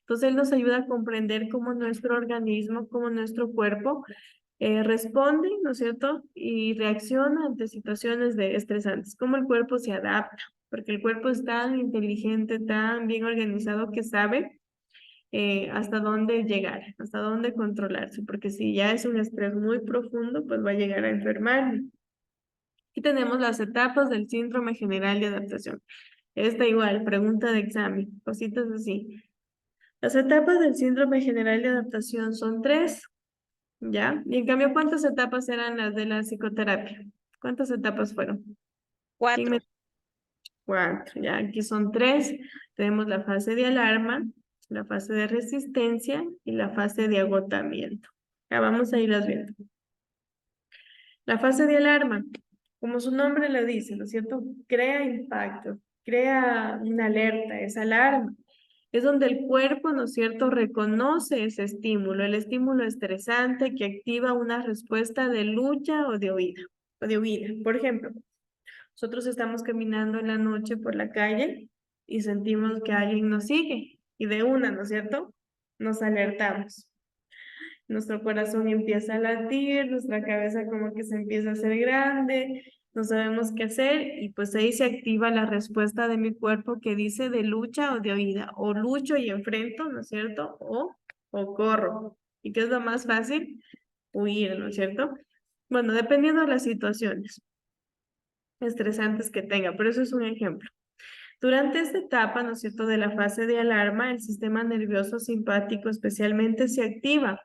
Entonces, él nos ayuda a comprender cómo nuestro organismo, cómo nuestro cuerpo responde, ¿no es cierto?, y reacciona ante situaciones estresantes, cómo el cuerpo se adapta, porque el cuerpo es tan inteligente, tan bien organizado que sabe hasta dónde llegar, hasta dónde controlarse, porque si ya es un estrés muy profundo, pues va a llegar a enfermar. Aquí tenemos las etapas del síndrome general de adaptación. Esta igual, pregunta de examen, cositas así. Las etapas del síndrome general de adaptación son 3, ¿ya? Y en cambio, ¿cuántas etapas eran las de la psicoterapia? ¿Cuántas etapas fueron? ¿Quién 4. me 4, ya aquí son 3. Tenemos la fase de alarma, la fase de resistencia y la fase de agotamiento. Ya vamos a irlas viendo. La fase de alarma, como su nombre lo dice, ¿no es cierto?, crea impacto, crea una alerta, es alarma. Es donde el cuerpo, ¿no es cierto?, reconoce ese estímulo, el estímulo estresante que activa una respuesta de lucha o de huida. Por ejemplo, nosotros estamos caminando en la noche por la calle y sentimos que alguien nos sigue y de una, ¿no es cierto?, nos alertamos. Nuestro corazón empieza a latir, nuestra cabeza como que se empieza a hacer grande, no sabemos qué hacer y pues ahí se activa la respuesta de mi cuerpo que dice de lucha o de huida, o lucho y enfrento, ¿no es cierto?, o corro. ¿Y qué es lo más fácil? Huir, ¿no es cierto? Bueno, dependiendo de las situaciones estresantes que tenga, pero eso es un ejemplo. Durante esta etapa, ¿no es cierto?, de la fase de alarma, el sistema nervioso simpático especialmente se activa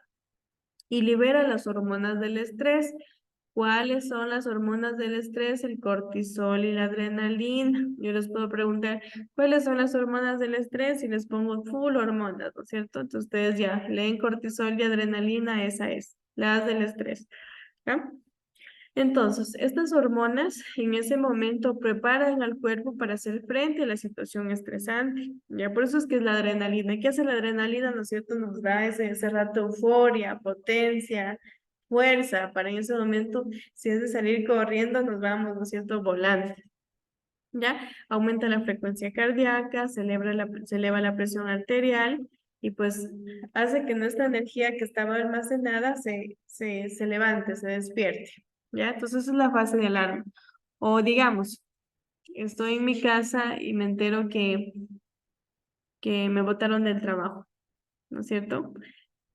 y libera las hormonas del estrés. ¿Cuáles son las hormonas del estrés? El cortisol y la adrenalina. Yo les puedo preguntar, ¿cuáles son las hormonas del estrés? Y les pongo full hormonas, ¿no es cierto? Entonces ustedes ya leen cortisol y adrenalina, esa es, las del estrés. ¿Ya? Entonces, estas hormonas en ese momento preparan al cuerpo para hacer frente a la situación estresante. Ya por eso es que es la adrenalina. ¿Qué hace la adrenalina? ¿No es cierto? Nos da ese rato euforia, potencia, fuerza. Para en ese momento, si es de salir corriendo, nos vamos, ¿no es cierto?, volando. ¿Ya? Aumenta la frecuencia cardíaca, se eleva la presión arterial y pues hace que nuestra energía que estaba almacenada se levante, se despierte. ¿Ya? Entonces esa es la fase de alarma. O digamos, estoy en mi casa y me entero que me botaron del trabajo, ¿no es cierto?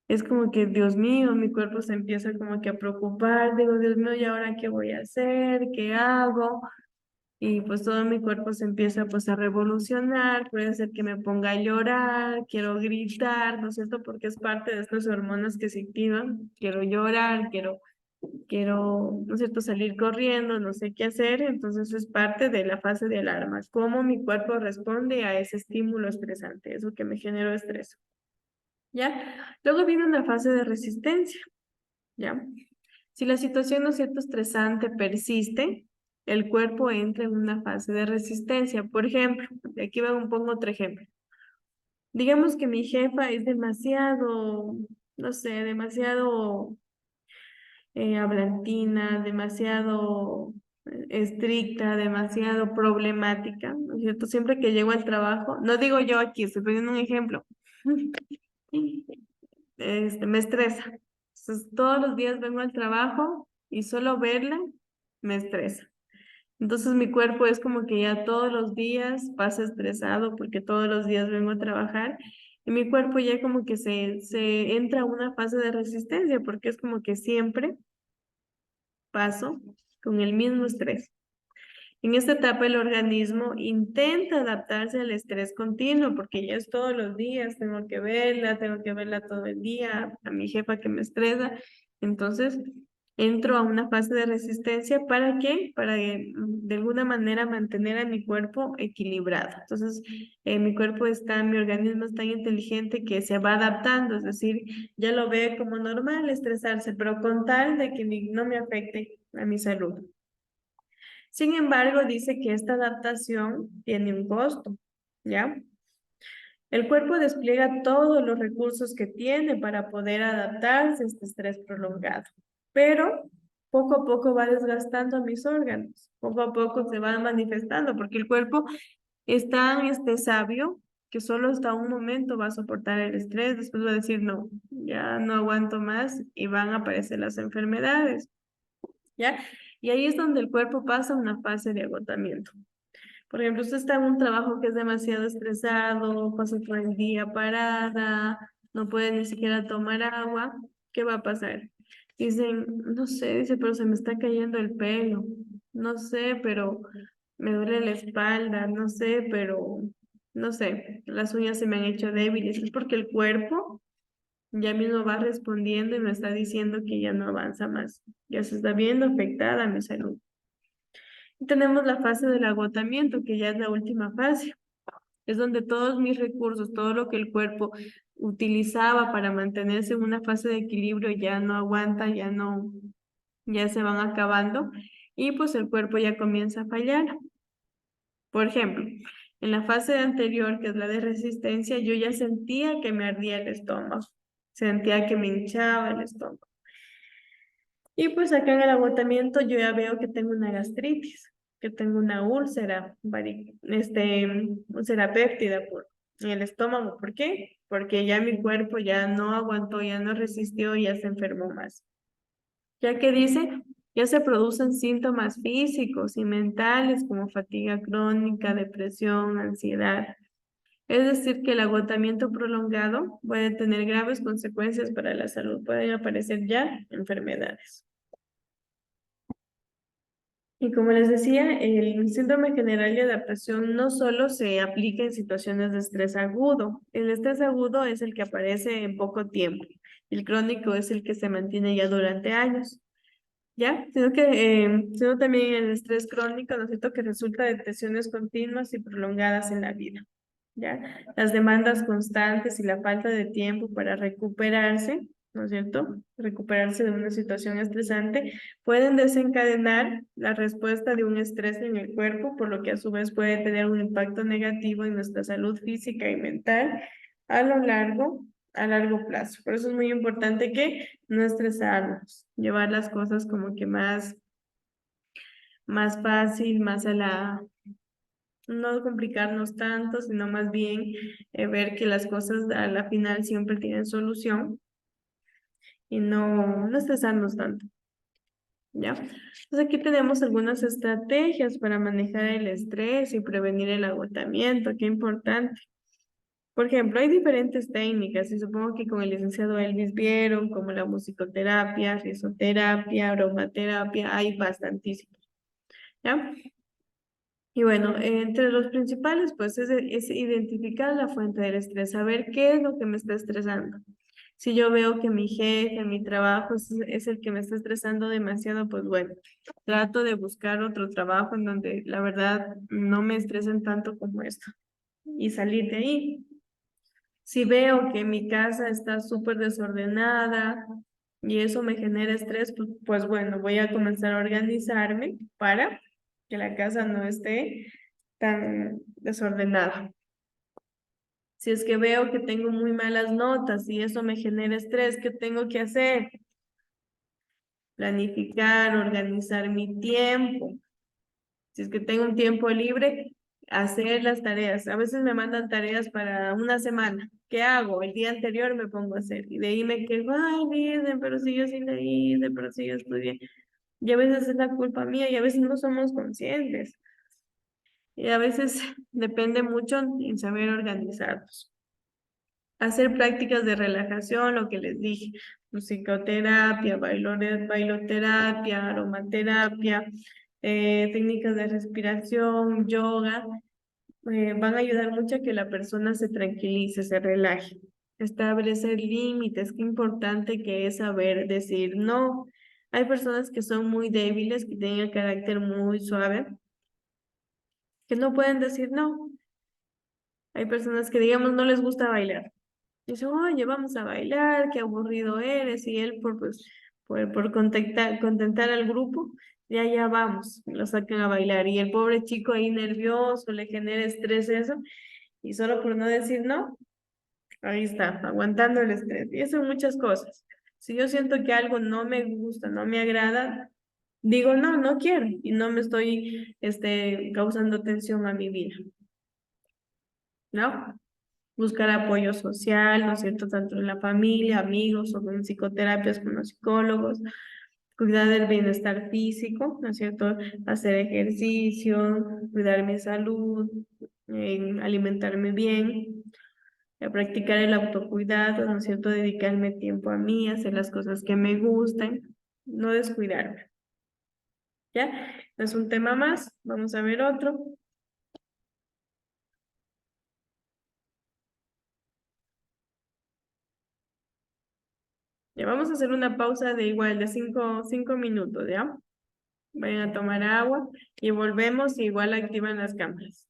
Es como que, Dios mío, mi cuerpo se empieza como que a preocupar, digo, Dios mío, ¿y ahora qué voy a hacer? ¿Qué hago? Y pues todo mi cuerpo se empieza pues a revolucionar, puede ser que me ponga a llorar, quiero gritar, ¿no es cierto? Porque es parte de estas hormonas que se activan, quiero llorar, quiero quiero, ¿no es cierto?, salir corriendo, no sé qué hacer, entonces es parte de la fase de alarma, cómo mi cuerpo responde a ese estímulo estresante, eso que me generó estrés, ¿ya? Luego viene una fase de resistencia, ¿ya? Si la situación, ¿no es cierto?, estresante persiste, el cuerpo entra en una fase de resistencia. Por ejemplo, aquí pongo otro ejemplo. Digamos que mi jefa es demasiado, no sé, demasiado hablantina, demasiado estricta, demasiado problemática, ¿no es cierto? Siempre que llego al trabajo, no digo yo aquí, estoy poniendo un ejemplo, me estresa. Entonces, todos los días vengo al trabajo y solo verla me estresa. Entonces mi cuerpo es como que ya todos los días pasa estresado porque todos los días vengo a trabajar y mi cuerpo ya como que se entra a una fase de resistencia porque es como que siempre paso con el mismo estrés. En esta etapa el organismo intenta adaptarse al estrés continuo porque ya es todos los días, tengo que verla todo el día, a mi jefa que me estresa. Entonces entro a una fase de resistencia ¿para qué? Para de alguna manera mantener a mi cuerpo equilibrado. Entonces mi organismo es tan inteligente que se va adaptando, es decir, ya lo ve como normal estresarse, pero con tal de que no me afecte a mi salud. Sin embargo, dice que esta adaptación tiene un costo, ¿ya? El cuerpo despliega todos los recursos que tiene para poder adaptarse a este estrés prolongado, pero poco a poco va desgastando mis órganos, poco a poco se van manifestando, porque el cuerpo es tan sabio que solo hasta un momento va a soportar el estrés, después va a decir, no, ya no aguanto más y van a aparecer las enfermedades, ¿ya? Y ahí es donde el cuerpo pasa una fase de agotamiento. Por ejemplo, usted está en un trabajo que es demasiado estresado, pasa todo el día parada, no puede ni siquiera tomar agua, ¿qué va a pasar? Dicen, no sé, dice, pero se me está cayendo el pelo, no sé, pero me duele la espalda, no sé, pero, no sé, las uñas se me han hecho débiles, es porque el cuerpo ya mismo va respondiendo y me está diciendo que ya no avanza más, ya se está viendo afectada mi salud. Y tenemos la fase del agotamiento, que ya es la última fase. Es donde todos mis recursos, todo lo que el cuerpo utilizaba para mantenerse en una fase de equilibrio ya no aguanta, ya se van acabando y pues el cuerpo ya comienza a fallar. Por ejemplo, en la fase anterior, que es la de resistencia, yo ya sentía que me ardía el estómago, sentía que me hinchaba el estómago. Y pues acá en el agotamiento yo ya veo que tengo una gastritis, que tengo una úlcera, úlcera péptida en el estómago. ¿Por qué? Porque ya mi cuerpo ya no aguantó, ya no resistió, ya se enfermó más. Ya que dice, ya se producen síntomas físicos y mentales como fatiga crónica, depresión, ansiedad. Es decir, que el agotamiento prolongado puede tener graves consecuencias para la salud. Pueden aparecer ya enfermedades. Y como les decía, el síndrome general de adaptación no solo se aplica en situaciones de estrés agudo. El estrés agudo es el que aparece en poco tiempo. El crónico es el que se mantiene ya durante años. ¿Ya? Sino también el estrés crónico, ¿no es cierto?, que resulta de tensiones continuas y prolongadas en la vida. ¿Ya? Las demandas constantes y la falta de tiempo para recuperarse, ¿no es cierto? Recuperarse de una situación estresante pueden desencadenar la respuesta de un estrés en el cuerpo, por lo que a su vez puede tener un impacto negativo en nuestra salud física y mental a lo largo, a largo plazo. Por eso es muy importante que no estresarnos, llevar las cosas como que más fácil, no complicarnos tanto, sino más bien ver que las cosas a la final siempre tienen solución y no estresarnos tanto, ¿ya? Entonces aquí tenemos algunas estrategias para manejar el estrés y prevenir el agotamiento, qué importante. Por ejemplo, hay diferentes técnicas y supongo que con el licenciado Elvis vieron como la musicoterapia, risoterapia, aromaterapia, hay bastantísimos, ¿ya? Y bueno, entre los principales, pues es identificar la fuente del estrés, saber qué es lo que me está estresando. Si yo veo que mi jefe, mi trabajo es el que me está estresando demasiado, pues bueno, trato de buscar otro trabajo en donde la verdad no me estresen tanto como esto y salir de ahí. Si veo que mi casa está súper desordenada y eso me genera estrés, pues bueno, voy a comenzar a organizarme para que la casa no esté tan desordenada. Si es que veo que tengo muy malas notas y eso me genera estrés, ¿qué tengo que hacer? Planificar, organizar mi tiempo. Si es que tengo un tiempo libre, hacer las tareas. A veces me mandan tareas para una semana. ¿Qué hago? El día anterior me pongo a hacer. Y de ahí me quedo, ay, miren, pero si yo sí le hice, pero si yo estudié. Y a veces es la culpa mía y a veces no somos conscientes. Y a veces depende mucho en saber organizarnos. Hacer prácticas de relajación, lo que les dije, musicoterapia, bailoterapia, aromaterapia, técnicas de respiración, yoga, van a ayudar mucho a que la persona se tranquilice, se relaje. Establecer límites, qué importante que es saber decir no. Hay personas que son muy débiles, que tienen el carácter muy suave, que no pueden decir no. Hay personas que, digamos, no les gusta bailar. Dice, oye, vamos a bailar, qué aburrido eres. Y él, por contentar al grupo, ya vamos, lo sacan a bailar. Y el pobre chico ahí nervioso, le genera estrés eso. Y solo por no decir no, ahí está, aguantando el estrés. Y eso en muchas cosas. Si yo siento que algo no me gusta, no me agrada, digo no, no quiero. Y no me estoy causando tensión a mi vida, ¿no? Buscar apoyo social, ¿no es cierto? Tanto en la familia, amigos o con psicoterapias con los psicólogos, cuidar del bienestar físico, ¿no es cierto? Hacer ejercicio, cuidar mi salud, alimentarme bien, practicar el autocuidado, ¿no es cierto? Dedicarme tiempo a mí, hacer las cosas que me gusten, no descuidarme. ¿Ya? Es un tema más, vamos a ver otro. Ya vamos a hacer una pausa de igual de 5 minutos, ¿ya? Vayan a tomar agua y volvemos y igual activan las cámaras.